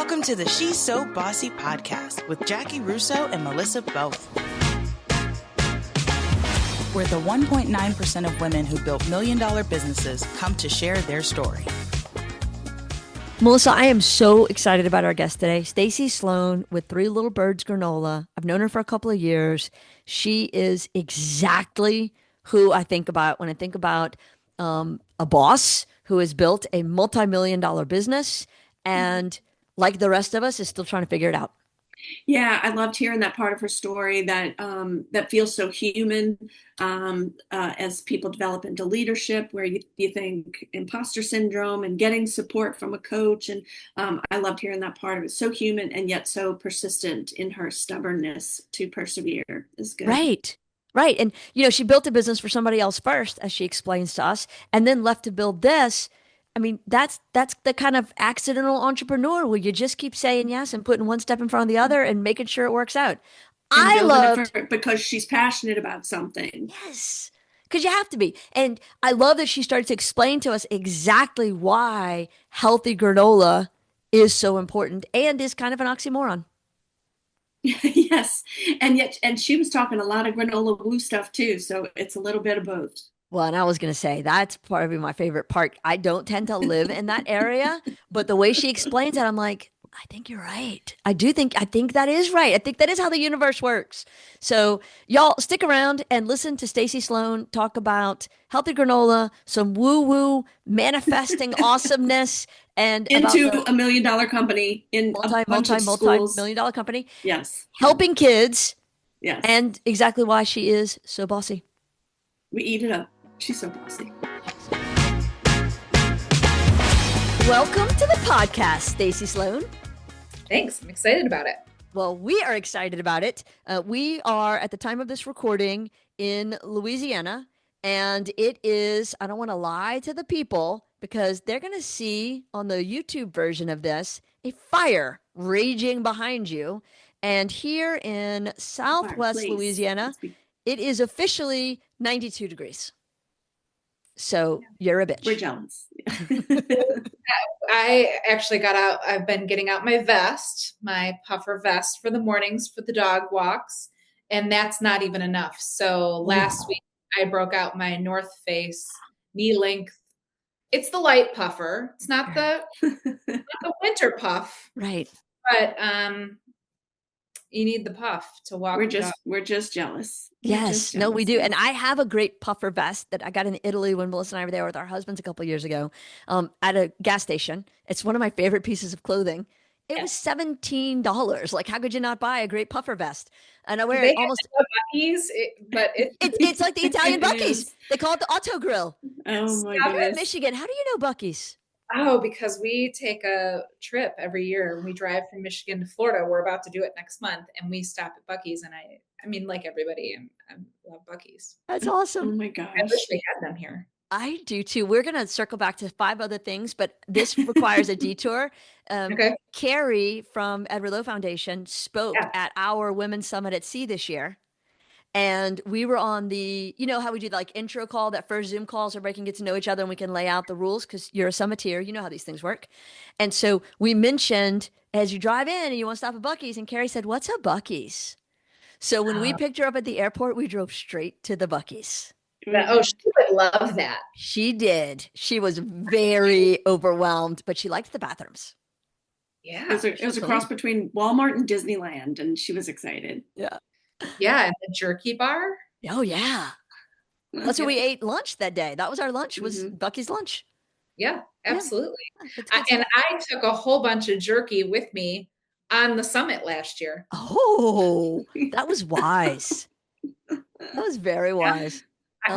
Welcome to the She's So Bossy podcast with Jaci, Russo, and Melissa Bowen, where the 1.9% of women who built million-dollar businesses come to share their story. Melissa, I am so excited about our guest today, Stacy Sloan with Three Little Birds Granola. I've known her for a couple of years. She is exactly who I think about when I think about a boss who has built a multi-million-dollar business and, like the rest of us, is still trying to figure it out. Yeah, I loved hearing that part of her story that feels so human as people develop into leadership, where you think imposter syndrome and getting support from a coach. And I loved hearing that part of it. So human and yet so persistent in her stubbornness to persevere is good. Right. Right. And, she built a business for somebody else first, as she explains to us, and then left to build this. I mean, that's the kind of accidental entrepreneur where you just keep saying yes and putting one step in front of the other and making sure it works out. I love it because she's passionate about something. Yes, because you have to be. And I love that she started to explain to us exactly why healthy granola is so important and is kind of an oxymoron. Yes. And she was talking a lot of granola woo stuff too. So it's a little bit of both. Well, and I was going to say, that's probably my favorite part. I don't tend to live in that area, but the way she explains it, I'm like, I think you're right. I think that is right. I think that is how the universe works. So y'all stick around and listen to Stacy Sloan talk about healthy granola, some woo-woo manifesting awesomeness, and into a $1 million company in multi-million-dollar company. Yes. Helping kids. Yes. And exactly why she is so bossy. We eat it up. She's so bossy. Welcome to the podcast, Stacy Sloan. Thanks. I'm excited about it. Well, we are excited about it. We are, at the time of this recording, in Louisiana, and it is, I don't want to lie to the people, because they're going to see on the YouTube version of this a fire raging behind you. And here in Southwest Louisiana, it is officially 92 degrees. So you're a bitch. We're jealous. I actually got out. I've been getting out my vest, my puffer vest for the mornings for the dog walks. And that's not even enough. So last week I broke out my North Face knee length. It's the light puffer. It's not the winter puff. Right. But you need the puff to walk. We're just jealous. Yes, no, we do. And I have a great puffer vest that I got in Italy when Melissa and I were there with our husbands a couple of years ago at a gas station. It's one of my favorite pieces of clothing. It was $17. Like, how could you not buy a great puffer vest? And I wear it almost. Buc-ee's, but it's like the Italian Buc-ee's. They call it the Auto Grill. Oh my I'm goodness. in Michigan. How do you know Buc-ee's? Oh, because we take a trip every year. We drive from Michigan to Florida. We're about to do it next month, and we stop at Buc-ee's. And I mean, like everybody, I love Buc-ee's. That's awesome. Oh my gosh. I wish we had them here. I do too. We're going to circle back to 5 other things, but this requires a detour. Okay. Carrie from Edward Lowe Foundation spoke at our Women's Summit at Sea this year. And we were on the, how we do like intro call, that first Zoom call, so everybody can get to know each other and we can lay out the rules because you're a summiteer. You know how these things work. And so we mentioned, as you drive in and you want to stop at Buc-ee's, and Carrie said, "What's a Buc-ee's?" So when we picked her up at the airport, we drove straight to the Buc-ee's. Oh, she would love that. She did. She was very overwhelmed, but she liked the bathrooms. Yeah. It was a cross between Walmart and Disneyland, and she was excited. Yeah. Yeah, and the jerky bar. Oh, yeah. That's what we ate lunch that day. That was our lunch, was Buc-ee's lunch. Yeah, absolutely. Yeah. I took a whole bunch of jerky with me on the summit last year. Oh, that was wise. That was very wise.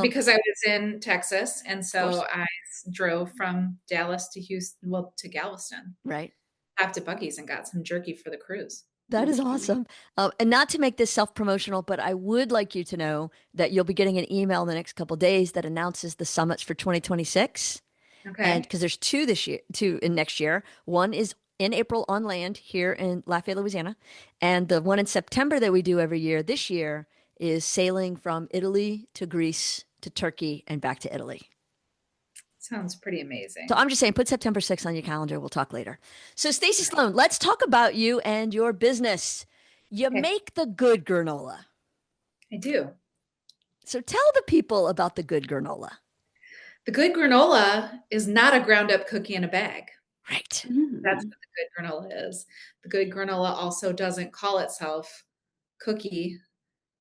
Because I was in Texas, and so I drove from Dallas to Houston, to Galveston. Right. Stopped at Buc-ee's and got some jerky for the cruise. That is awesome. And not to make this self-promotional, but I would like you to know that you'll be getting an email in the next couple of days that announces the summits for 2026. Okay. And because there's 2 in next year. One is in April on land here in Lafayette, Louisiana. And the one in September that we do every year this year is sailing from Italy to Greece to Turkey and back to Italy. Sounds pretty amazing. So I'm just saying, put September 6th on your calendar. We'll talk later. So Stacy Sloan, let's talk about you and your business. You Okay. make the good granola. I do. So tell the people about the good granola. The good granola is not a ground up cookie in a bag. Right. That's what the good granola is. The good granola also doesn't call itself cookie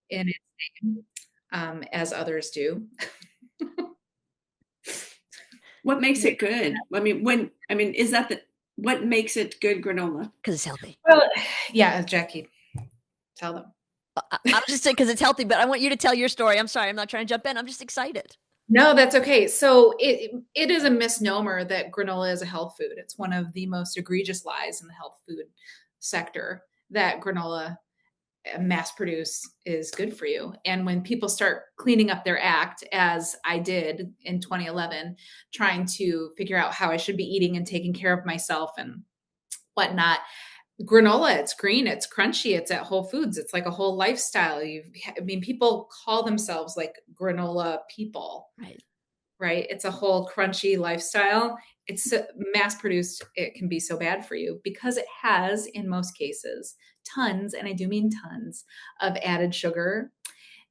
in its name, as others do. What makes it good? I mean, is that what makes it good granola? Because it's healthy. Well, yeah, Jackie, tell them. I'm just saying because it's healthy, but I want you to tell your story. I'm sorry. I'm not trying to jump in. I'm just excited. No, that's okay. So it is a misnomer that granola is a health food. It's one of the most egregious lies in the health food sector that granola mass produce is good for you. And when people start cleaning up their act, as I did in 2011, trying to figure out how I should be eating and taking care of myself and whatnot, granola, it's green, it's crunchy, it's at Whole Foods, it's like a whole lifestyle. People call themselves like granola people, right? It's a whole crunchy lifestyle. It's mass produced. It can be so bad for you because it has, in most cases, tons, and I do mean tons, of added sugar.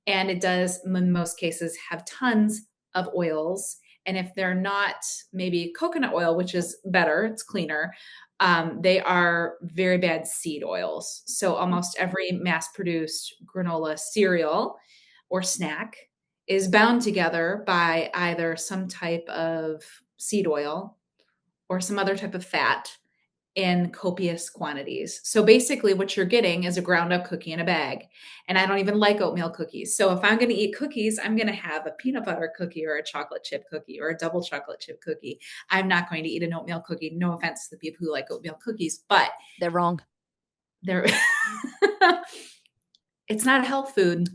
And it does, in most cases, have tons of oils. And if they're not maybe coconut oil, which is better, it's cleaner, they are very bad seed oils. So almost every mass-produced granola cereal or snack is bound together by either some type of seed oil or some other type of fat in copious quantities. So basically what you're getting is a ground up cookie in a bag. And I don't even like oatmeal cookies. So if I'm going to eat cookies, I'm going to have a peanut butter cookie or a chocolate chip cookie or a double chocolate chip cookie. I'm not going to eat an oatmeal cookie. No offense to the people who like oatmeal cookies, but they're wrong. It's not a health food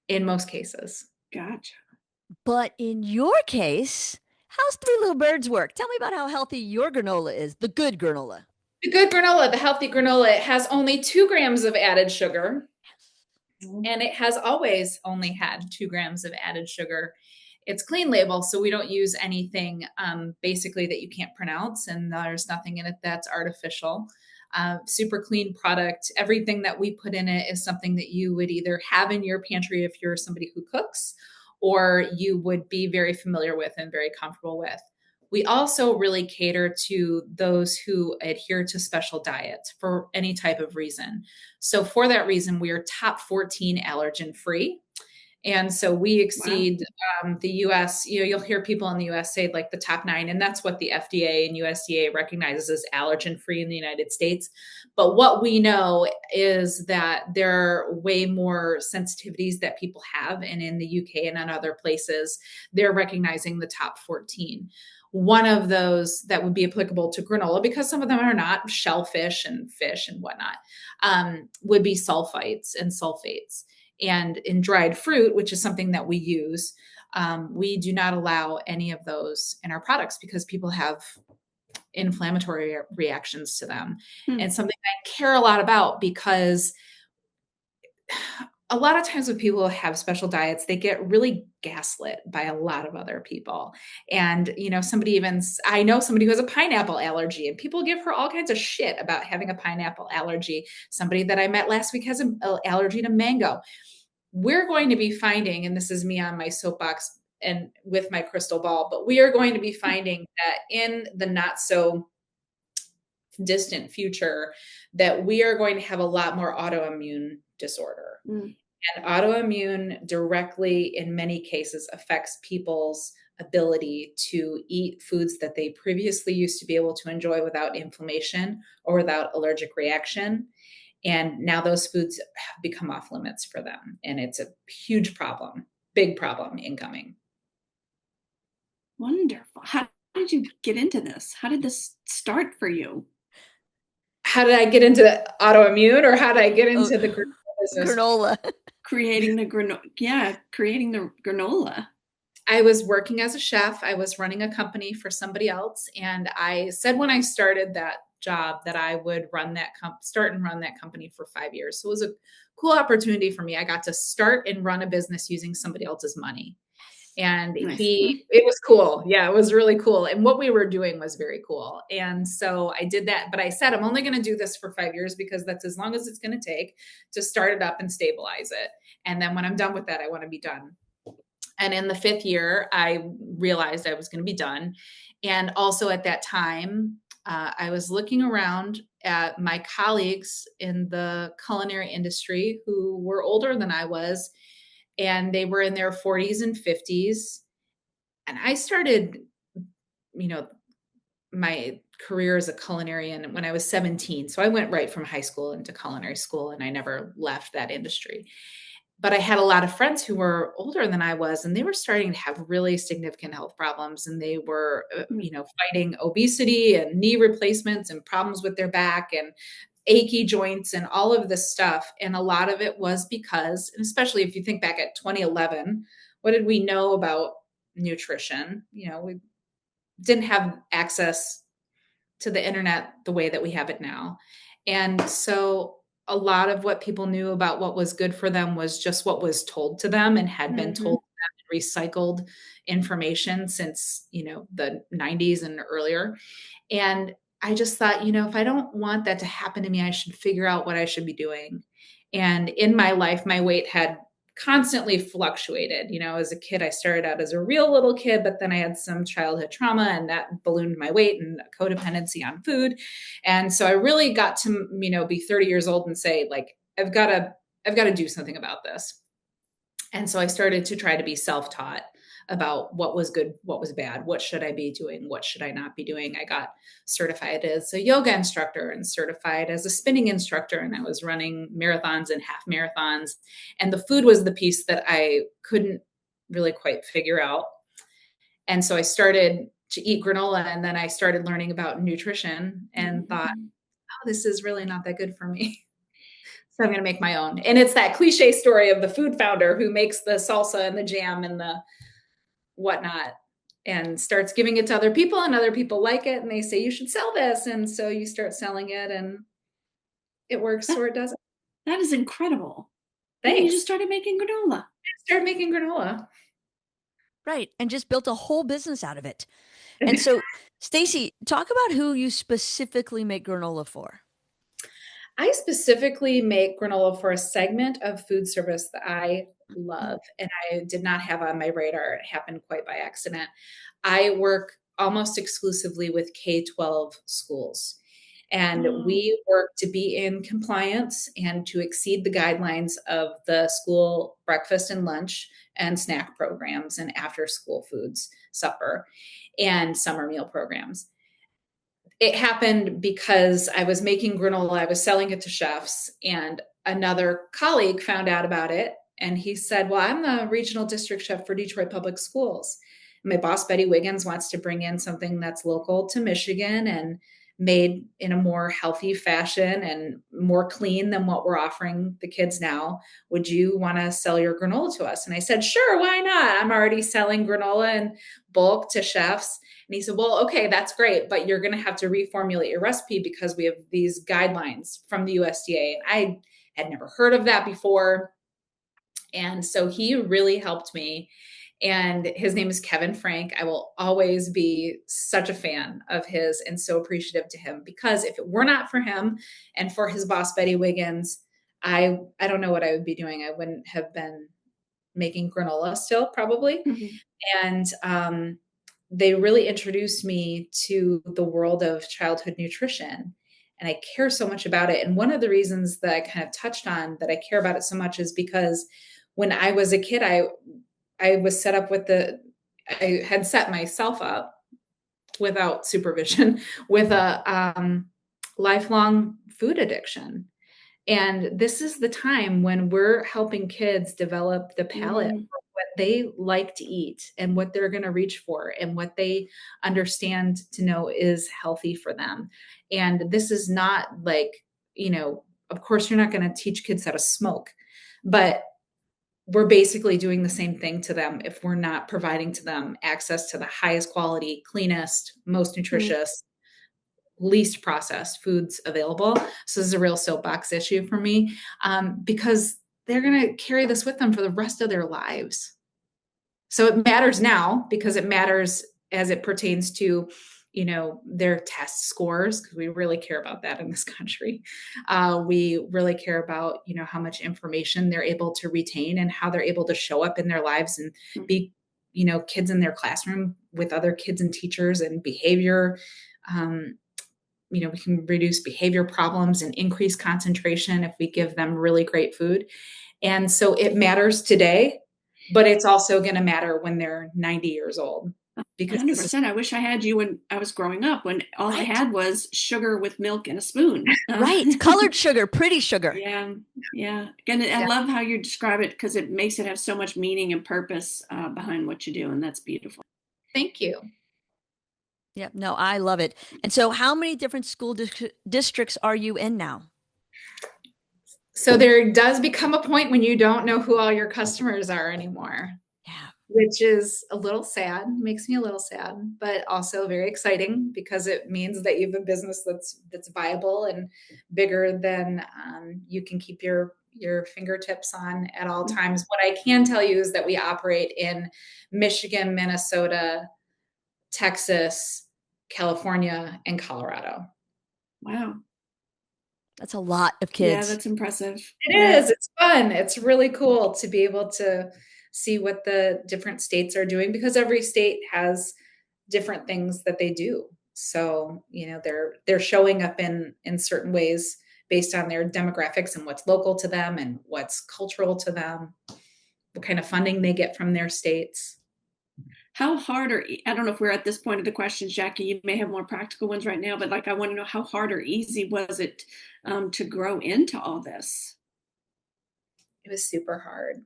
in most cases. Gotcha. But in your case, how's Three Little Birds work? Tell me about how healthy your granola is, the good granola. The good granola, the healthy granola, it has only 2 grams of added sugar. And it has always only had 2 grams of added sugar. It's clean label, so we don't use anything basically that you can't pronounce, and there's nothing in it that's artificial. Super clean product. Everything that we put in it is something that you would either have in your pantry if you're somebody who cooks, or you would be very familiar with and very comfortable with. We also really cater to those who adhere to special diets for any type of reason. So for that reason, we are top 14 allergen free. And so we exceed the US, you'll hear people in the US say like the top 9, and that's what the FDA and USDA recognizes as allergen free in the United States. But what we know is that there are way more sensitivities that people have. And in the UK and in other places, they're recognizing the top 14. One of those that would be applicable to granola, because some of them are not, shellfish and fish and whatnot, would be sulfites and sulfates. And in dried fruit, which is something that we use, we do not allow any of those in our products because people have inflammatory reactions to them. And something I care a lot about, because a lot of times when people have special diets, they get really gaslit by a lot of other people. And, I know somebody who has a pineapple allergy, and people give her all kinds of shit about having a pineapple allergy. Somebody that I met last week has an allergy to mango. We're going to be finding, and this is me on my soapbox and with my crystal ball, but we are going to be finding that in the not so distant future, that we are going to have a lot more autoimmune disorder. And autoimmune directly, in many cases, affects people's ability to eat foods that they previously used to be able to enjoy without inflammation or without allergic reaction. And now those foods have become off limits for them. And it's a huge problem, big problem incoming. Wonderful. How did you get into this? How did this start for you? How did I get into autoimmune, or how did I get into the business? Granola. Creating the granola. I was working as a chef. I was running a company for somebody else. And I said when I started that job that I would start and run that company for 5 years. So it was a cool opportunity for me. I got to start and run a business using somebody else's money. And Nice. it was cool. Yeah, it was really cool. And what we were doing was very cool. And so I did that, but I said, I'm only going to do this for 5 years because that's as long as it's going to take to start it up and stabilize it. And then when I'm done with that, I want to be done. And in the 5th year, I realized I was going to be done. And also at that time, I was looking around at my colleagues in the culinary industry who were older than I was, and they were in their 40s and 50s. And I started, you know, my career as a culinarian when I was 17. So I went right from high school into culinary school, and I never left that industry. But I had a lot of friends who were older than I was, and they were starting to have really significant health problems. And they were, fighting obesity and knee replacements and problems with their back and achy joints and all of this stuff. And a lot of it was because, and especially if you think back at 2011, what did we know about nutrition? We didn't have access to the internet the way that we have it now. And so a lot of what people knew about what was good for them was just what was told to them and had been told to them, and recycled information since, the 90s and earlier. And I just thought, if I don't want that to happen to me, I should figure out what I should be doing. And in my life, my weight had constantly fluctuated. As a kid, I started out as a real little kid, but then I had some childhood trauma and that ballooned my weight and codependency on food. And so I really got to, be 30 years old and say, like, I've got to do something about this. And so I started to try to be self-taught about what was good, what was bad, what should I be doing, what should I not be doing. I got certified as a yoga instructor and certified as a spinning instructor, and I was running marathons and half marathons. And the food was the piece that I couldn't really quite figure out. And so I started to eat granola, and then I started learning about nutrition and thought, oh, this is really not that good for me. So I'm going to make my own. And it's that cliche story of the food founder who makes the salsa and the jam and the whatnot and starts giving it to other people, and other people like it and they say, you should sell this. And so you start selling it and it works or it doesn't. That is incredible. Thanks. And you just started making granola. Started making granola. Right. And just built a whole business out of it. And so, Stacy, talk about who you specifically make granola for. I specifically make granola for a segment of food service that I love and I did not have on my radar. It happened quite by accident. I work almost exclusively with K-12 schools. And we work to be in compliance and to exceed the guidelines of the school breakfast and lunch and snack programs and after school foods, supper, and summer meal programs. It happened because I was making granola, I was selling it to chefs, and another colleague found out about it. And he said, well, I'm the regional district chef for Detroit Public Schools. My boss, Betty Wiggins, wants to bring in something that's local to Michigan and made in a more healthy fashion and more clean than what we're offering the kids now. Would you want to sell your granola to us? And I said, sure, why not? I'm already selling granola in bulk to chefs. And he said, well, okay, that's great, but you're going to have to reformulate your recipe because we have these guidelines from the USDA. I had never heard of that before. And so he really helped me. And his name is Kevin Frank. I will always be such a fan of his and so appreciative to him, because if it were not for him and for his boss, Betty Wiggins, I don't know what I would be doing. I wouldn't have been making granola still, probably. And they really introduced me to the world of childhood nutrition. And I care so much about it. And one of the reasons that I kind of touched on that I care about it so much is because when I was a kid, I was set up I had set myself up without supervision with a lifelong food addiction. And this is the time when we're helping kids develop the palate for what they like to eat and what they're going to reach for and what they understand to know is healthy for them. And this is not like, of course, you're not going to teach kids how to smoke, but we're basically doing the same thing to them if we're not providing to them access to the highest quality, cleanest, most nutritious, least processed foods available. So this is a real soapbox issue for me, because they're going to carry this with them for the rest of their lives. So it matters now because it matters as it pertains to, their test scores, because we really care about that in this country. We really care about, how much information they're able to retain and how they're able to show up in their lives and be, kids in their classroom with other kids and teachers, and behavior. We can reduce behavior problems and increase concentration if we give them really great food. And so it matters today, but it's also going to matter when they're 90 years old. Because 100%. I wish I had you when I was growing up, when all I had was sugar with milk and a spoon. Right. Colored sugar, pretty sugar. Yeah. Yeah. And I love how you describe it, because it makes it have so much meaning and purpose behind what you do. And that's beautiful. Thank you. Yep. No, I love it. And so how many different school districts are you in now? So there does become a point when you don't know who all your customers are anymore. Yeah. Which is a little sad, makes me a little sad, but also very exciting, because it means that you have a business that's viable and bigger than you can keep your fingertips on at all times. What I can tell you is that we operate in Michigan, Minnesota, Texas, California, and Colorado. Wow. That's a lot of kids. Yeah, that's impressive. It is. It's fun. It's really cool to be able to see what the different states are doing, because every state has different things that they do. So, they're showing up in certain ways based on their demographics and what's local to them and what's cultural to them, what kind of funding they get from their states. How hard, or I don't know if we're at this point of the questions, Jaci, you may have more practical ones right now, but I want to know, how hard or easy was it to grow into all this? It was super hard.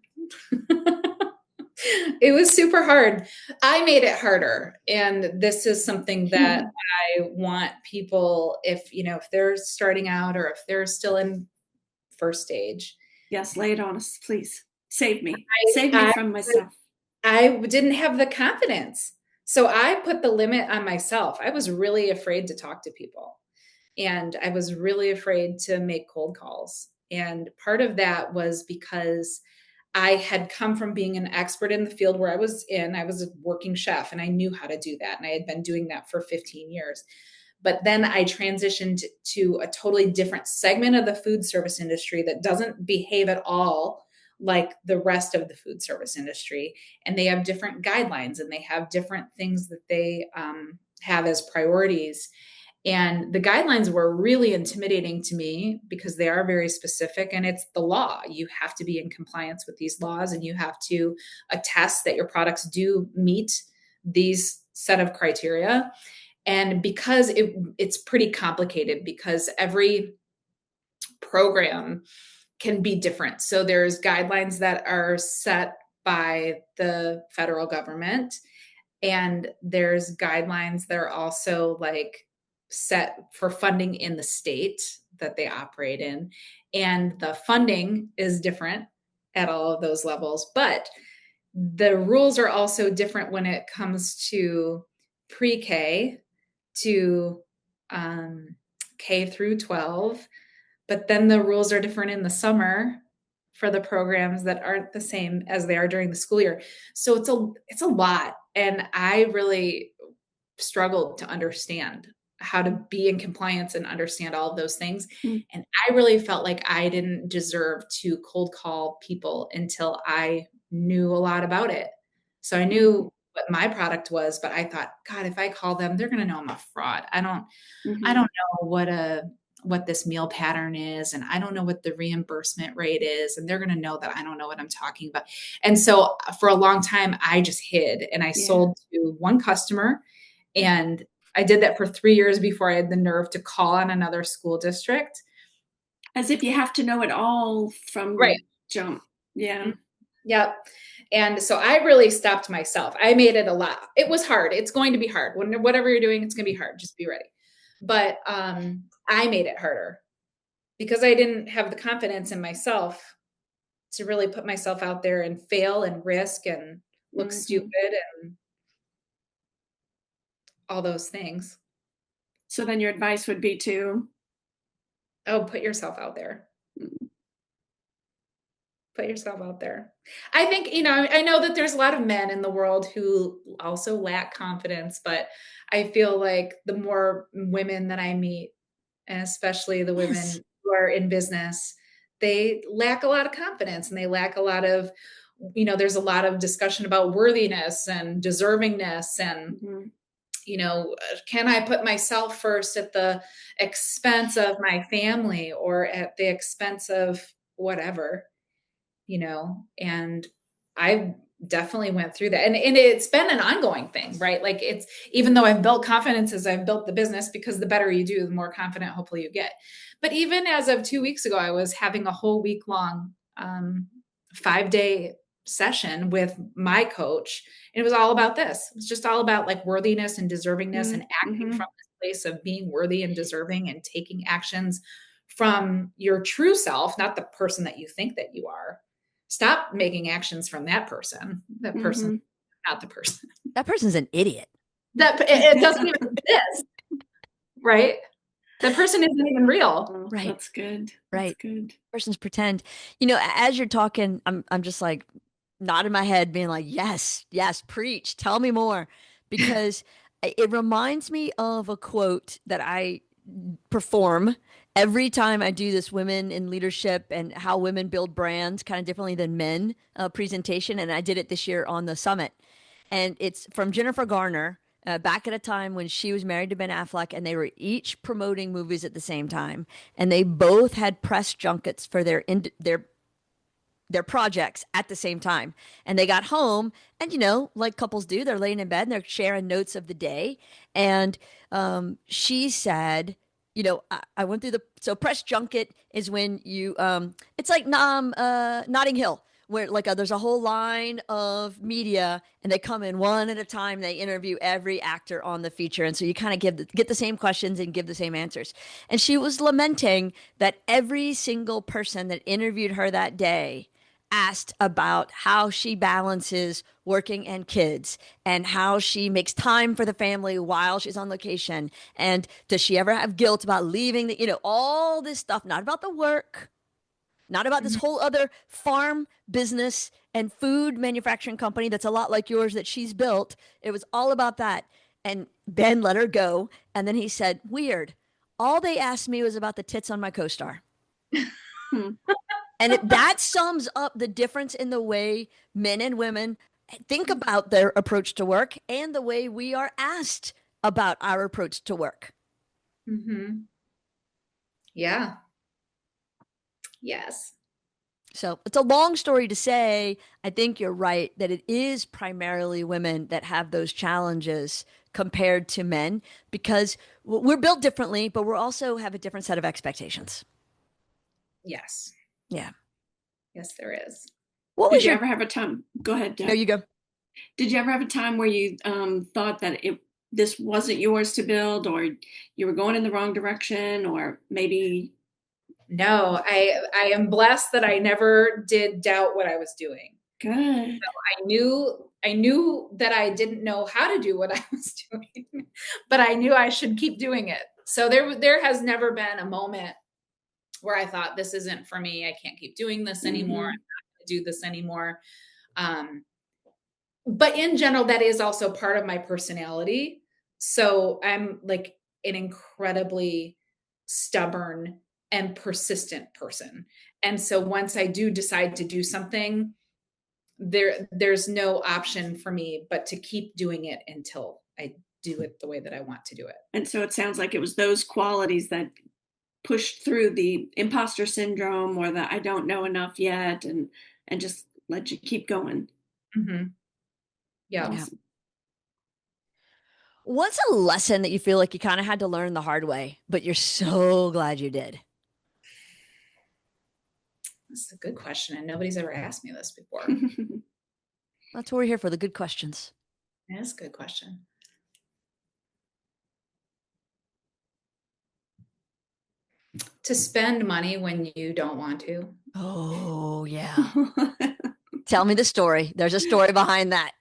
It was super hard. I made it harder. And this is something that I want people, if they're starting out or if they're still in first stage. Yes, lay it on us, please. Save me. Save me from myself. I didn't have the confidence. So I put the limit on myself. I was really afraid to talk to people. And I was really afraid to make cold calls. And part of that was because I had come from being an expert in the field where I was a working chef, and I knew how to do that. And I had been doing that for 15 years. But then I transitioned to a totally different segment of the food service industry that doesn't behave at all like the rest of the food service industry. And they have different guidelines, and they have different things that they have as priorities. And the guidelines were really intimidating to me because they are very specific, and it's the law. You have to be in compliance with these laws, and you have to attest that your products do meet these set of criteria. And because it's pretty complicated, because every program can be different. So there's guidelines that are set by the federal government, and there's guidelines that are also set for funding in the state that they operate in. And the funding is different at all of those levels, but the rules are also different when it comes to pre-K to K through 12. But then the rules are different in the summer for the programs that aren't the same as they are during the school year. So it's a lot. And I really struggled to understand how to be in compliance and understand all of those things. And I really felt like I didn't deserve to cold call people until I knew a lot about it. So I knew what my product was, but I thought, God, if I call them, they're going to know I'm a fraud. I don't know what this meal pattern is, and I don't know what the reimbursement rate is, and they're going to know that I don't know what I'm talking about. And so for a long time, I just hid, and I sold to one customer, and I did that for 3 years before I had the nerve to call on another school district. As if you have to know it all from the jump. Yeah. Yep. And so I really stopped myself. I made it a lot. It was hard. It's going to be hard. Whatever you're doing, it's going to be hard. Just be ready. But I made it harder because I didn't have the confidence in myself to really put myself out there and fail and risk and look stupid and all those things. So then your advice would be to? Oh, put yourself out there. Put yourself out there. I think, I know that there's a lot of men in the world who also lack confidence, but I feel like the more women that I meet, and especially the women who are in business, they lack a lot of confidence, and they lack a lot of, there's a lot of discussion about worthiness and deservingness and, can I put myself first at the expense of my family or at the expense of whatever, and I definitely went through that. And it's been an ongoing thing, right? Like, it's, even though I've built confidence as I've built the business, because the better you do, the more confident hopefully you get. But even as of 2 weeks ago, I was having a whole week long 5-day session with my coach. And it was all about this. It was just all about like worthiness and deservingness and acting from this place of being worthy and deserving and taking actions from your true self, not the person that you think that you are. Stop making actions from that person. That person, not the person. That person's an idiot. That it doesn't even exist, right? That person isn't even real. Oh, right. That's good. Right. That's good. Persons pretend. As you're talking, I'm just like nodding my head, being like, yes, preach, tell me more, because it reminds me of a quote that I perform every time I do this women in leadership and how women build brands kind of differently than men presentation. And I did it this year on the summit. And it's from Jennifer Garner, back at a time when she was married to Ben Affleck, and they were each promoting movies at the same time. And they both had press junkets for their projects at the same time. And they got home, and like couples do, they're laying in bed and they're sharing notes of the day. And she said, I went through so press junket is when you, it's like Notting Hill, where like there's a whole line of media and they come in one at a time. They interview every actor on the feature. And so you kind of get the same questions and give the same answers. And she was lamenting that every single person that interviewed her that day asked about how she balances working and kids and how she makes time for the family while she's on location. And does she ever have guilt about leaving all this stuff, not about the work, not about this whole other farm business and food manufacturing company that's a lot like yours that she's built. It was all about that. And Ben let her go. And then he said, weird. All they asked me was about the tits on my co-star. And that sums up the difference in the way men and women think about their approach to work and the way we are asked about our approach to work. Yeah. Yes. So it's a long story to say, I think you're right that it is primarily women that have those challenges compared to men, because we're built differently, but we also have a different set of expectations. Yes. Yeah. Yes, there is. Did you ever have a time? Go ahead, Deb. No, you go. Did you ever have a time where you thought that this wasn't yours to build, or you were going in the wrong direction, or maybe? No, I am blessed that I never did doubt what I was doing. Good. So I knew that I didn't know how to do what I was doing, but I knew I should keep doing it. So there has never been a moment where I thought, this isn't for me. I can't keep doing this anymore. I'm not going to do this anymore. But in general, that is also part of my personality. So I'm like an incredibly stubborn and persistent person. And so once I do decide to do something, there's no option for me but to keep doing it until I do it the way that I want to do it. And so it sounds like it was those qualities that pushed through the imposter syndrome or the I don't know enough yet, and just let you keep going. Yeah. Awesome. What's a lesson that you feel like you kind of had to learn the hard way, but you're so glad you did? That's a good question, and nobody's ever asked me this before. That's what we're here for, the good questions. That's a good question. To spend money when you don't want to. Oh, yeah. Tell me the story. There's a story behind that.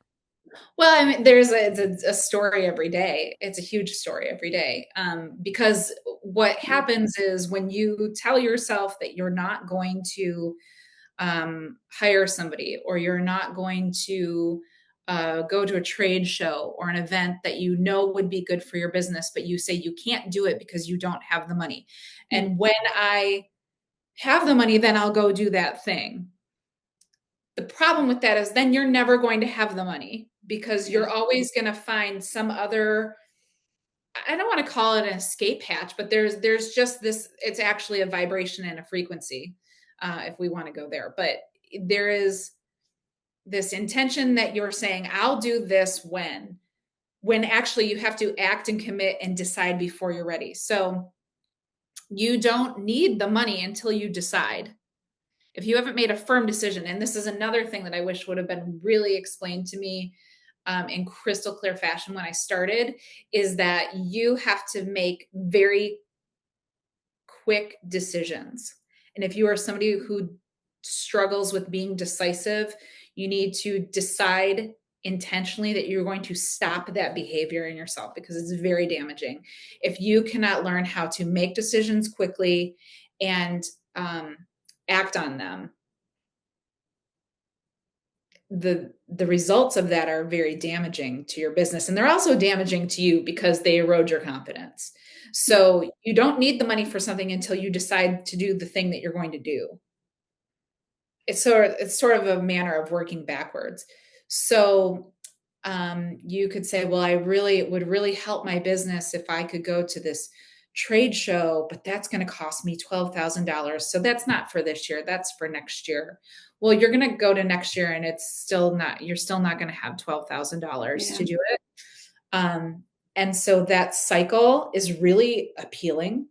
Well, I mean, there's a story every day. It's a huge story every day. Because what happens is when you tell yourself that you're not going to hire somebody, or you're not going to go to a trade show or an event that you know would be good for your business, but you say you can't do it because you don't have the money. And when I have the money, then I'll go do that thing. The problem with that is then you're never going to have the money, because you're always going to find some other, I don't want to call it an escape hatch, but there's just this, it's actually a vibration and a frequency, if we want to go there. But there is this intention that you're saying, I'll do this when actually you have to act and commit and decide before you're ready. So you don't need the money until you decide. If you haven't made a firm decision, and this is another thing that I wish would have been really explained to me in crystal clear fashion when I started, is that you have to make very quick decisions. And if you are somebody who struggles with being decisive, you need to decide intentionally that you're going to stop that behavior in yourself, because it's very damaging. If you cannot learn how to make decisions quickly and act on them, the results of that are very damaging to your business. And they're also damaging to you because they erode your confidence. So you don't need the money for something until you decide to do the thing that you're going to do. It's sort of a manner of working backwards. So you could say, well, it would really help my business if I could go to this trade show, but that's going to cost me $12,000. So that's not for this year. That's for next year. Well, you're going to go to next year and you're still not going to have $12,000 to do it. And so that cycle is really appealing.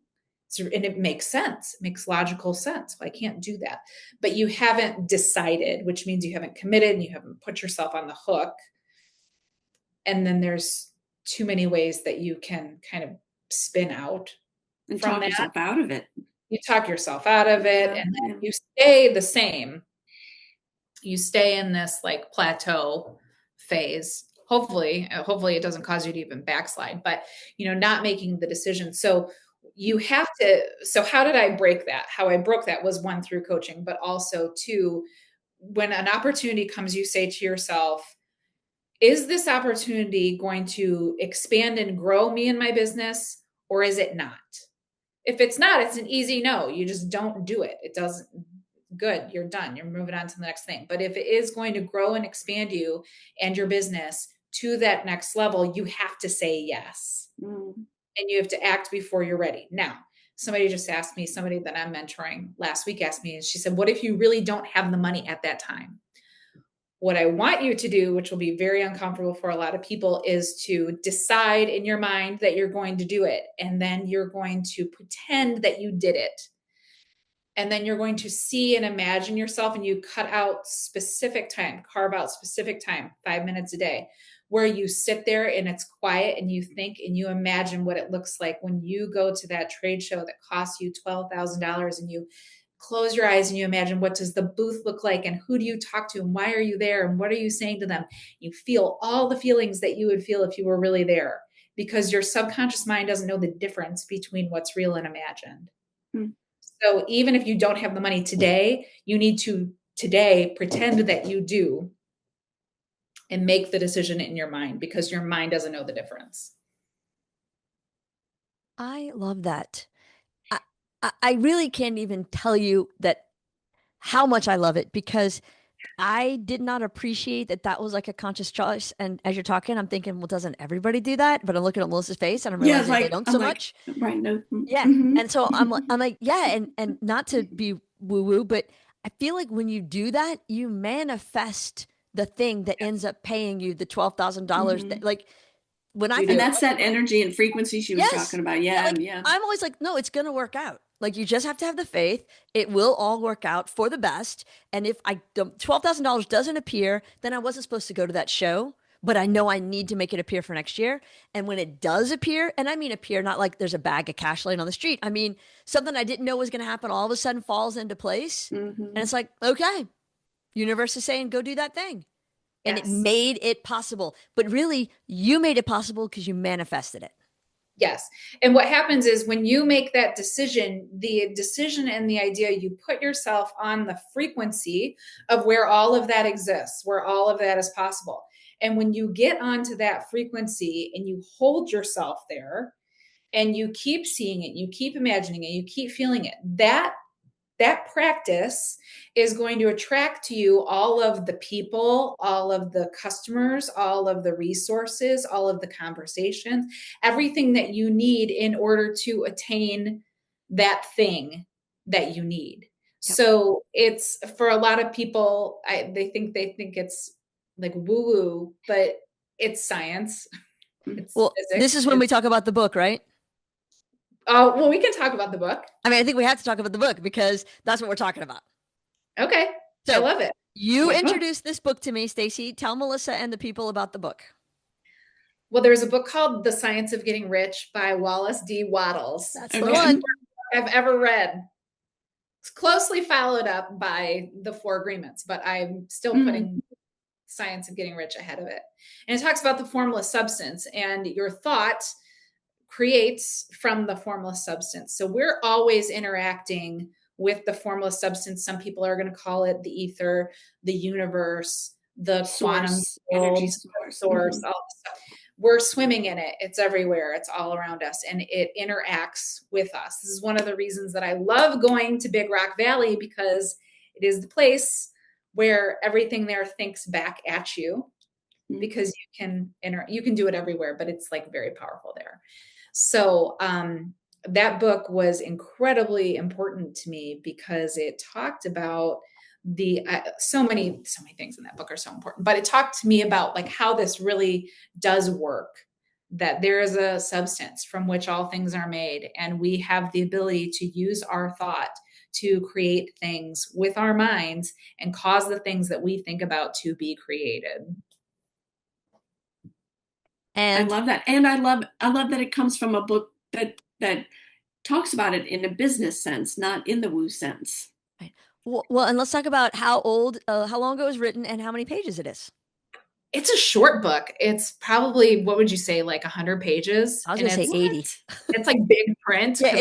And it makes sense. It makes logical sense. I can't do that. But you haven't decided, which means you haven't committed and you haven't put yourself on the hook. And then there's too many ways that you can kind of spin out and talk yourself out of it. You talk yourself out of it, and then you stay the same. You stay in this like plateau phase. Hopefully it doesn't cause you to even backslide, but not making the decision. So you have to, so how did I break that? How I broke that was, one, through coaching, but also two, when an opportunity comes, you say to yourself, is this opportunity going to expand and grow me and my business, or is it not? If it's not, it's an easy no. You just don't do it. It doesn't, good, you're done. You're moving on to the next thing. But if it is going to grow and expand you and your business to that next level, you have to say yes. And you have to act before you're ready. Now, somebody just asked me, somebody that I'm mentoring last week asked me, and she said, what if you really don't have the money at that time? What I want you to do, which will be very uncomfortable for a lot of people, is to decide in your mind that you're going to do it. And then you're going to pretend that you did it. And then you're going to see and imagine yourself, and you carve out specific time, 5 minutes a day, where you sit there and it's quiet and you think and you imagine what it looks like when you go to that trade show that costs you $12,000, and you close your eyes and you imagine, what does the booth look like, and who do you talk to, and why are you there, and what are you saying to them? You feel all the feelings that you would feel if you were really there, because your subconscious mind doesn't know the difference between what's real and imagined. So even if you don't have the money today, you need to today pretend that you do and make the decision in your mind, because your mind doesn't know the difference. I love that. I really can't even tell you that how much I love it, because I did not appreciate that was like a conscious choice. And as you're talking, I'm thinking, well, doesn't everybody do that? But I'm looking at Melissa's face and I'm realizing they don't much. Right. No. Yeah. And so I'm like, yeah. And not to be woo woo, but I feel like when you do that, you manifest the thing that ends up paying you the $12,000. That, like, and that's that energy and frequency she was talking about. Yeah. I'm always like, no, it's going to work out. Like, you just have to have the faith. It will all work out for the best. And if $12,000 doesn't appear, then I wasn't supposed to go to that show, but I know I need to make it appear for next year. And when it does appear, and I mean appear, not like there's a bag of cash laying on the street. I mean, something I didn't know was going to happen all of a sudden falls into place. And it's like, okay, universe is saying, go do that thing. And it made it possible. But really, you made it possible because you manifested it. Yes. And what happens is when you make that decision, the decision and the idea, you put yourself on the frequency of where all of that exists, where all of that is possible. And when you get onto that frequency and you hold yourself there and you keep seeing it, you keep imagining it, you keep feeling it, that practice is going to attract to you all of the people, all of the customers, all of the resources, all of the conversations, everything that you need in order to attain that thing that you need. Yep. So it's for a lot of people, they think it's like woo woo, but it's science. It's Well, physics. this is when we talk about the book, right? Oh, well, we can talk about the book. I mean, I think we have to talk about the book because that's what we're talking about. Okay. So I love it. You introduced this book to me, Stacy. Tell Melissa and the people about the book. Well, there's a book called The Science of Getting Rich by Wallace D. Wattles. That's the one I've ever read. It's closely followed up by The Four Agreements, but I'm still putting Science of Getting Rich ahead of it. And it talks about the formless substance, and your thought creates from the formless substance. So we're always interacting with the formless substance. Some people are going to call it the ether, the universe, the quantum energy source, all this stuff. We're swimming in it. It's everywhere. It's all around us, and it interacts with us. This is one of the reasons that I love going to Big Rock Valley, because it is the place where everything there thinks back at you, because you can do it everywhere, but it's like very powerful there. So that book was incredibly important to me because it talked about the so many things in that book are so important, but it talked to me about like how this really does work, that there is a substance from which all things are made, and we have the ability to use our thought to create things with our minds and cause the things that we think about to be created. And I love that. And I love that it comes from a book that talks about it in a business sense, not in the woo sense. Right. Well, and let's talk about how long ago it was written and how many pages it is. It's a short book. It's probably, what would you say, like 100 pages? I was going to say 80. It's like big print. Yeah,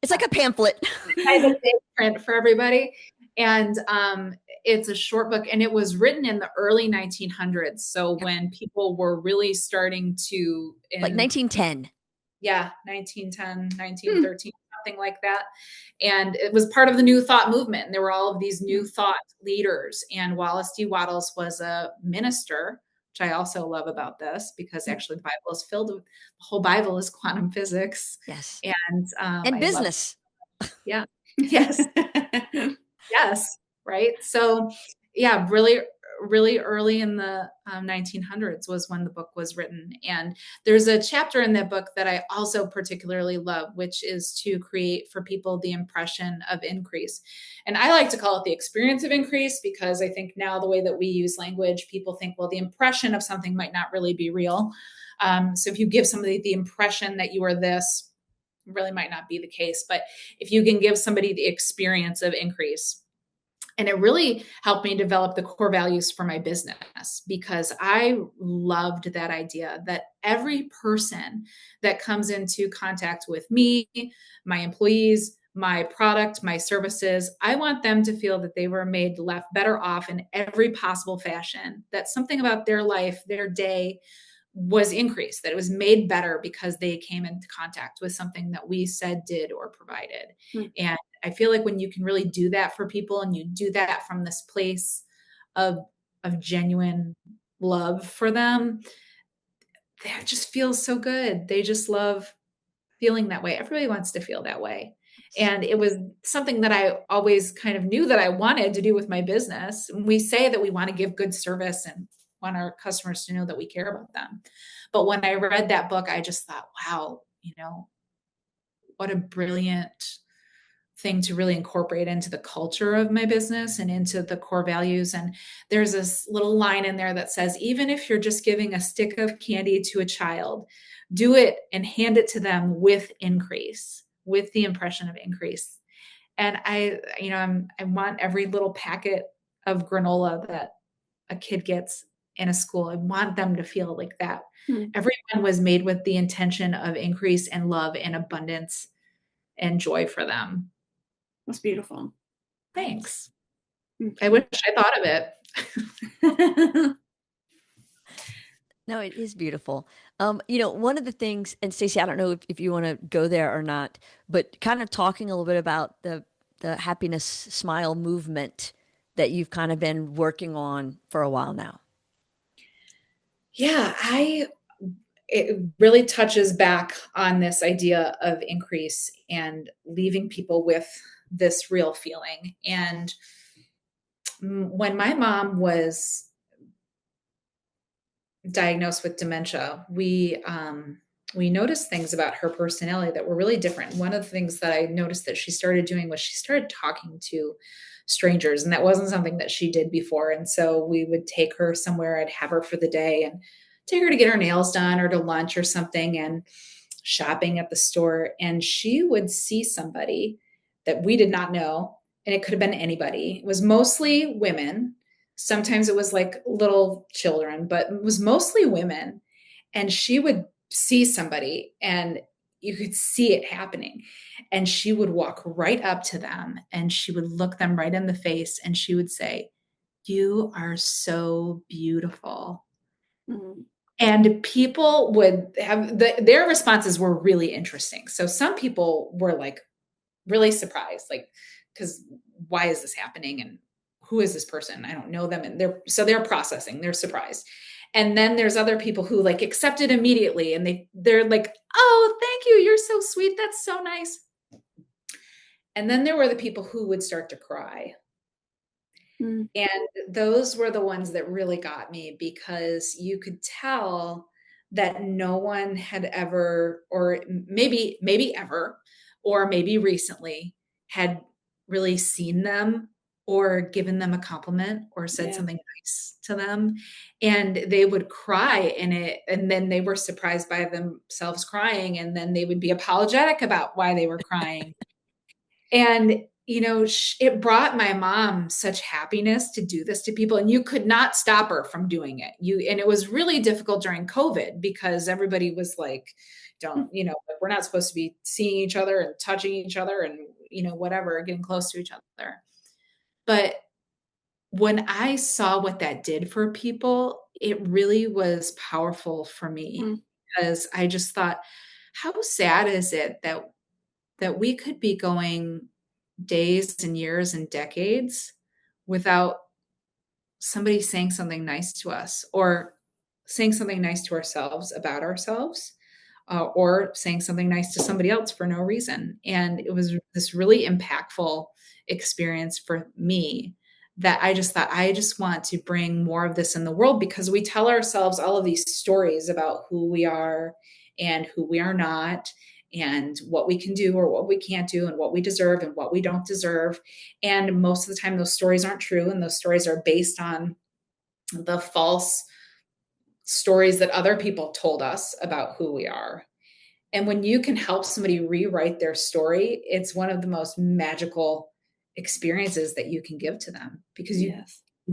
it's like a pamphlet. I have a big print for everybody. And it's a short book, and it was written in the early 1900s. So when people were really starting to... like 1910. Yeah, 1910, 1913, something like that. And it was part of the New Thought movement. And there were all of these New Thought leaders. And Wallace D. Wattles was a minister, which I also love about this, because actually the Bible is filled with, the whole Bible is quantum physics. Yes. And business. Yeah. Yes. Yes. Right. So yeah, really early in the 1900s was when the book was written. And there's a chapter in that book that I also particularly love, which is to create for people the impression of increase. And I like to call it the experience of increase, because I think now the way that we use language, people think, well, the impression of something might not really be real. So if you give somebody the impression that you are this, really might not be the case. But if you can give somebody the experience of increase, and it really helped me develop the core values for my business, because I loved that idea that every person that comes into contact with me, my employees, my product, my services, I want them to feel that they were made left better off in every possible fashion, that something about their life, their day was increased, that it was made better because they came into contact with something that we said, did, or provided. And I feel like when you can really do that for people, and you do that from this place of genuine love for them, that just feels so good. They just love feeling that way. Everybody wants to feel that way. And it was something that I always kind of knew that I wanted to do with my business. We say that we want to give good service and want our customers to know that we care about them. But when I read that book, I just thought, wow, what a brilliant thing to really incorporate into the culture of my business and into the core values. And there's this little line in there that says, even if you're just giving a stick of candy to a child, do it and hand it to them with increase, with the impression of increase. And I want every little packet of granola that a kid gets in a school. I want them to feel like that. Hmm. Everyone was made with the intention of increase and love and abundance and joy for them. That's beautiful. Thanks. Mhm. I wish I thought of it. No, it is beautiful. One of the things, and Stacey, I don't know if you want to go there or not, but kind of talking a little bit about the happiness smile movement that you've kind of been working on for a while now. Yeah, it really touches back on this idea of increase and leaving people with this real feeling. And when my mom was diagnosed with dementia, we noticed things about her personality that were really different. One of the things that I noticed that she started doing was she started talking to strangers, and that wasn't something that she did before. And so we would take her somewhere, I'd have her for the day and take her to get her nails done or to lunch or something, and shopping at the store. And she would see somebody that we did not know, and it could have been anybody. It was mostly women. Sometimes it was like little children, but it was mostly women. And she would see somebody and you could see it happening. And she would walk right up to them and she would look them right in the face and she would say, "You are so beautiful." Mhm. And people would have their responses were really interesting. So some people were like really surprised, like, because why is this happening? And who is this person? I don't know them. And they're processing, they're surprised. And then there's other people who like accept it immediately and they're like, "Oh, thank you. You're so sweet. That's so nice." And then there were the people who would start to cry. Mm. And those were the ones that really got me because you could tell that no one had ever, or maybe ever, or maybe recently had really seen them or given them a compliment or said Yeah. something nice to them. And they would cry in it. And then they were surprised by themselves crying. And then they would be apologetic about why they were crying. And, it brought my mom such happiness to do this to people, and you could not stop her from doing it. And it was really difficult during COVID because everybody was like, we're not supposed to be seeing each other and touching each other and, whatever, getting close to each other. But when I saw what that did for people, it really was powerful for me because I just thought, how sad is it that we could be going days and years and decades without somebody saying something nice to us or saying something nice to ourselves about ourselves, or saying something nice to somebody else for no reason. And it was this really impactful experience for me that I just thought, I just want to bring more of this in the world because we tell ourselves all of these stories about who we are and who we are not and what we can do or what we can't do and what we deserve and what we don't deserve. And most of the time those stories aren't true. And those stories are based on the false stories that other people told us about who we are. And when you can help somebody rewrite their story, it's one of the most magical experiences that you can give to them because you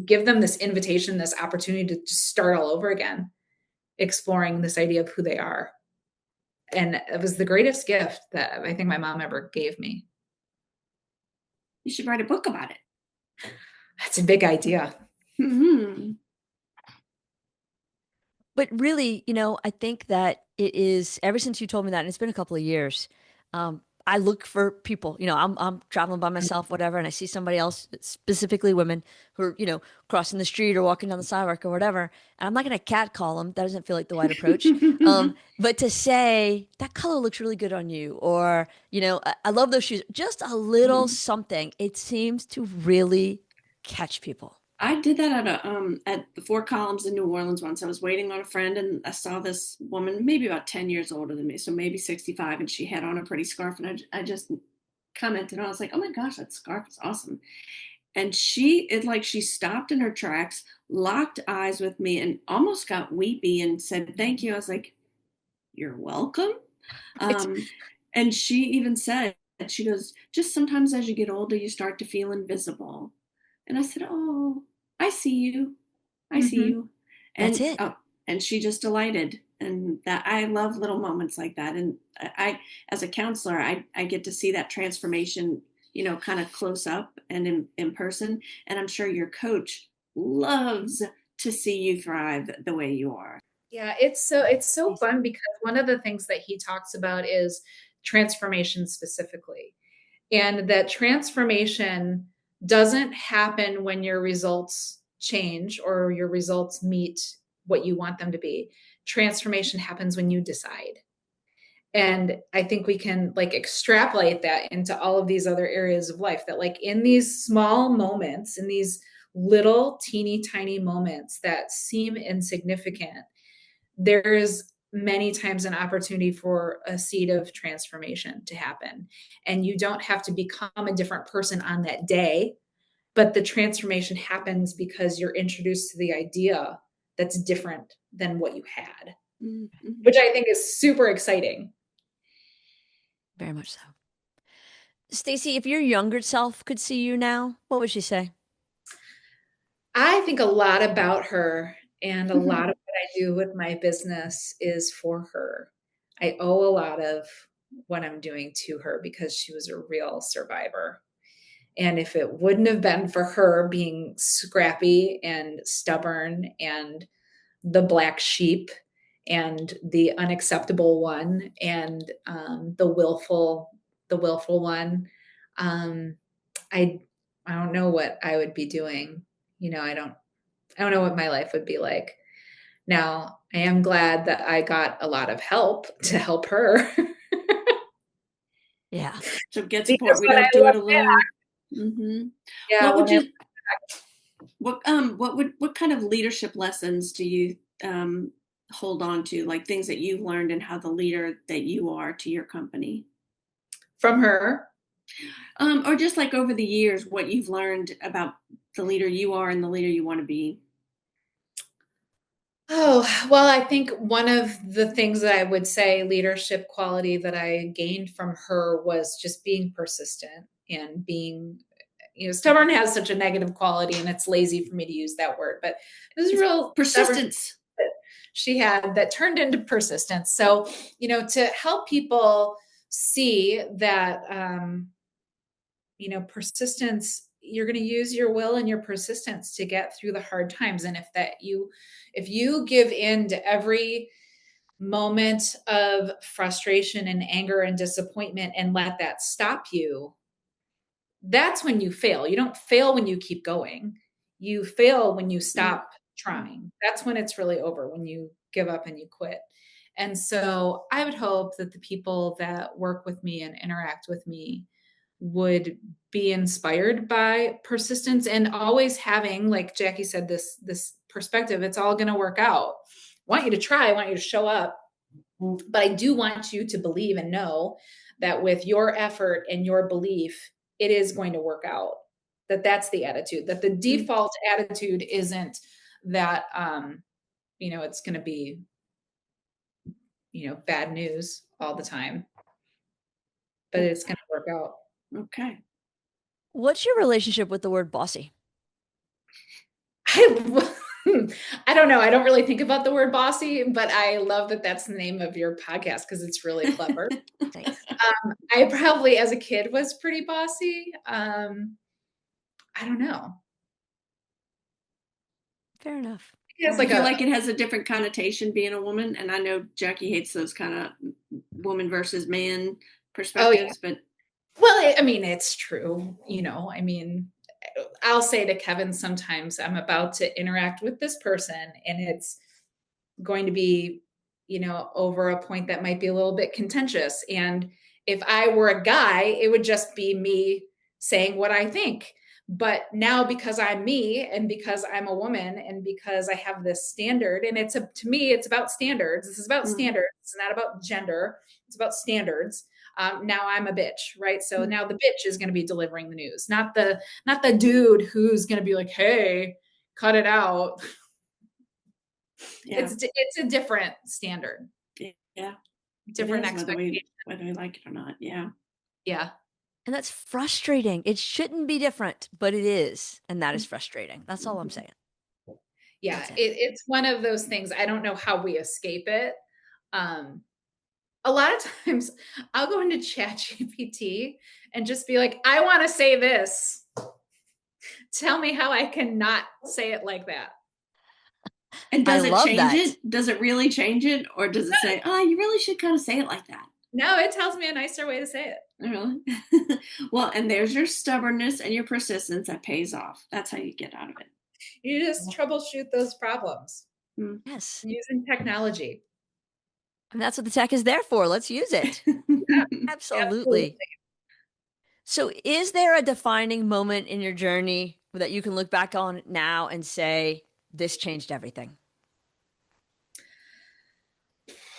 give them this invitation, this opportunity to just start all over again, exploring this idea of who they are. And it was the greatest gift that I think my mom ever gave me. You should write a book about it. That's a big idea. Mm-hmm. But really, I think that it is ever since you told me that, and it's been a couple of years. I look for people. I'm traveling by myself, whatever, and I see somebody else, specifically women, who are crossing the street or walking down the sidewalk or whatever. And I'm not going to catcall them. That doesn't feel like the right approach. But to say that color looks really good on you, or I love those shoes. Just a little something. It seems to really catch people. I did that at the Four Columns in New Orleans once. I was waiting on a friend and I saw this woman, maybe about 10 years older than me, so maybe 65, and she had on a pretty scarf. And I just commented, and I was like, "Oh my gosh, that scarf is awesome." And she stopped in her tracks, locked eyes with me, and almost got weepy and said, "Thank you." I was like, "You're welcome." And she even said, she goes, "Just sometimes as you get older, you start to feel invisible." And I said, "Oh, I see you. I see you." That's And it. and she just delighted. And that I love little moments like that. And I as a counselor, I get to see that transformation, kind of close up and in person. And I'm sure your coach loves to see you thrive the way you are. Yeah, it's so fun because one of the things that he talks about is transformation specifically. And that transformation doesn't happen when your results change or your results meet what you want them to be. Transformation happens when you decide. And I think we can like extrapolate that into all of these other areas of life, that like in these small moments, in these little teeny tiny moments that seem insignificant, there's many times an opportunity for a seed of transformation to happen. And you don't have to become a different person on that day, but the transformation happens because you're introduced to the idea that's different than what you had, Mm-hmm. which I think is super exciting. Very much so. Stacy, if your younger self could see you now, what would she say? I think a lot about her, and a lot of what I do with my business is for her. I owe a lot of what I'm doing to her because she was a real survivor. And if it wouldn't have been for her being scrappy and stubborn and the black sheep and the unacceptable one and the willful one, um, I I don't know what I would be doing. I don't know what my life would be like. Now, I am glad that I got a lot of help to help her. Yeah. So get support. Because We when I don't do it look alone. Mm-hmm. yeah, What would when I you what kind of leadership lessons do you hold on to, like things that you've learned and how the leader that you are to your company? from her. Or just like over the years, what you've learned about the leader you are and the leader you want to be. Oh, well, I think one of the things that I would say leadership quality that I gained from her was just being persistent and being, stubborn has such a negative quality and it's lazy for me to use that word, but this is real Persistence. that she had that turned into persistence. So, to help people see that, persistence, you're going to use your will and your persistence to get through the hard times. And if you give in to every moment of frustration and anger and disappointment and let that stop you, that's when you fail. You don't fail when you keep going. You fail when you stop trying. That's when it's really over, when you give up and you quit. And so I would hope that the people that work with me and interact with me would be inspired by persistence and always having, like Jaci said, this perspective. It's all going to work out. I want you to try. I want you to show up. But I do want you to believe and know that with your effort and your belief, it is going to work out. That's the attitude. That the default attitude isn't that it's going to be bad news all the time, but it's going to work out. Okay. What's your relationship with the word bossy? I don't know. I don't really think about the word bossy, but I love that that's the name of your podcast because it's really clever. Thanks. I probably, as a kid, was pretty bossy. I don't know. Fair enough. I feel like it has a different connotation being a woman, and I know Jaci hates those kind of woman versus man perspectives, but well, I mean, it's true. I'll say to Kevin sometimes, I'm about to interact with this person, and it's going to be, over a point that might be a little bit contentious. And if I were a guy, it would just be me saying what I think. But now, because I'm me and because I'm a woman and because I have this standard, and to me, it's about standards. This is about standards. It's not about gender. It's about standards. Now I'm a bitch, right? So now the bitch is going to be delivering the news, not the dude who's going to be like, "Hey, cut it out." yeah. It's a different standard. Yeah. Different expectation. Whether we like it or not. Yeah. Yeah. And that's frustrating. It shouldn't be different, but it is. And that is frustrating. That's all I'm saying. Yeah, That's it. it's one of those things. I don't know how we escape it. A lot of times I'll go into ChatGPT and just be like, I want to say this. Tell me how I can not say it like that. And does I it love change that. it? Does it really change it? Or does it say, oh, you really should kind of say it like that? No, it tells me a nicer way to say it. Really? Well, and there's your stubbornness and your persistence that pays off. That's how you get out of it. You just troubleshoot those problems Yes. using technology. And that's what the tech is there for. Let's use it. Absolutely. Absolutely. So, is there a defining moment in your journey that you can look back on now and say, this changed everything?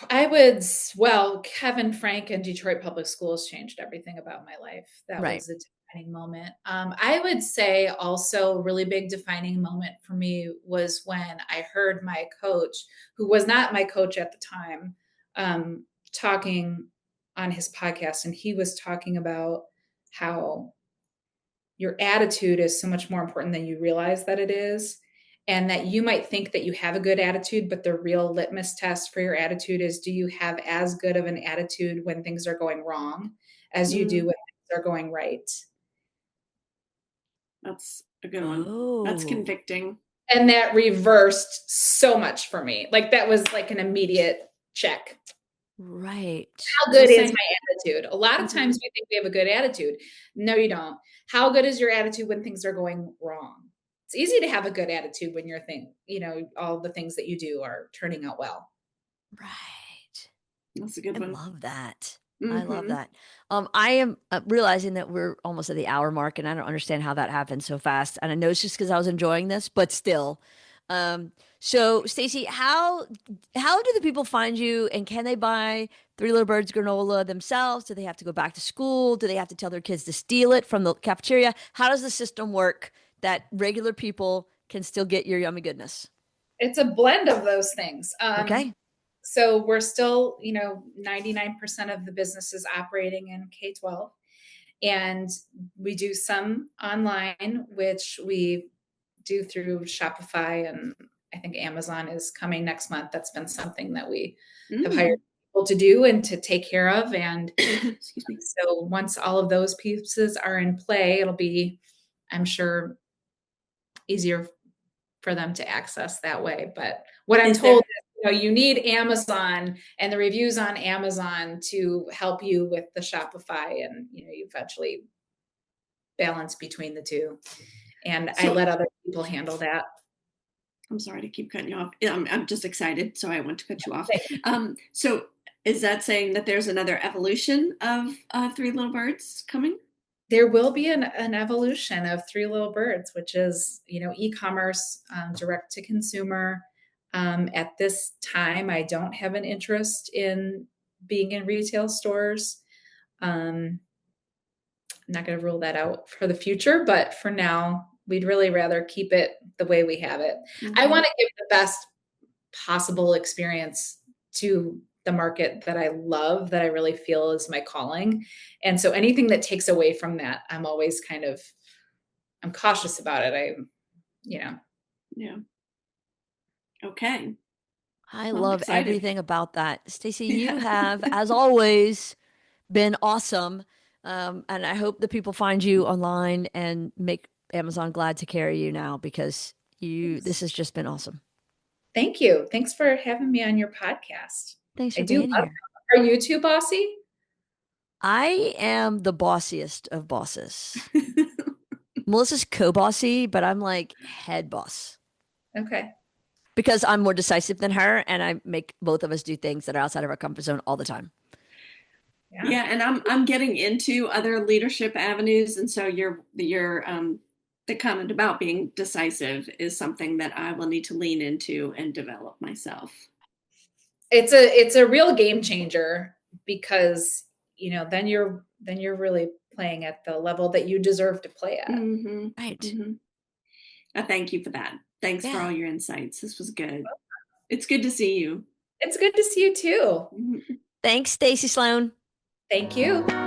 Kevin Frank and Detroit Public Schools changed everything about my life. That Right. was a defining moment. I would say also a really big defining moment for me was when I heard my coach, who was not my coach at the time, talking on his podcast. And he was talking about how your attitude is so much more important than you realize that it is. And that you might think that you have a good attitude, but the real litmus test for your attitude is, do you have as good of an attitude when things are going wrong as you do when things are going right? That's a good one. That's Oh. convicting. And that reversed so much for me. Like that was like an immediate check. Right. How good is my attitude? A lot of times we think we have a good attitude. No, you don't. How good is your attitude when things are going wrong? It's easy to have a good attitude when you're all the things that you do are turning out well. Right. That's a good one. I love that. I love that. I am realizing that we're almost at the hour mark, and I don't understand how that happened so fast. And I know it's just because I was enjoying this, but still. So Stacy, how do the people find you, and can they buy Three Little Birds granola themselves? Do they have to go back to school? Do they have to tell their kids to steal it from the cafeteria? How does the system work that regular people can still get your yummy goodness? It's a blend of those things. Okay. So we're still, 99% of the business is operating in K-12. And we do some online, which we do through Shopify, and I think Amazon is coming next month. That's been something that we have hired people to do and to take care of. And excuse me. So once all of those pieces are in play, it'll be, I'm sure, easier for them to access that way. But what I'm told is, you need Amazon and the reviews on Amazon to help you with the Shopify, and you eventually balance between the two. And I let other people handle that. I'm sorry to keep cutting you off. I'm just excited, so I want to cut you off. So is that saying that there's another evolution of Three Little Birds coming? There will be an evolution of Three Little Birds, which is, e-commerce, direct to consumer. At this time, I don't have an interest in being in retail stores. I'm not going to rule that out for the future, but for now, we'd really rather keep it the way we have it. I want to give the best possible experience to the market that I love, that I really feel is my calling. And so anything that takes away from that, I'm always I'm cautious about it. Yeah. Okay. I love everything about that. Stacy, you have, as always, been awesome. And I hope that people find you online and make Amazon glad to carry you now, because this has just been awesome. Thank you. Thanks for having me on your podcast. Thanks for being here. Are you too bossy? I am the bossiest of bosses. Melissa's co-bossy, but I'm like head boss. Okay. Because I'm more decisive than her, and I make both of us do things that are outside of our comfort zone all the time. Yeah, and I'm getting into other leadership avenues, and so the comment about being decisive is something that I will need to lean into and develop myself. It's a real game changer, because then you're really playing at the level that you deserve to play at. Right. I thank you for that. Thanks for all your insights. This was good. It's good to see you. It's good to see you too. Thanks, Stacy Sloan. Thank you.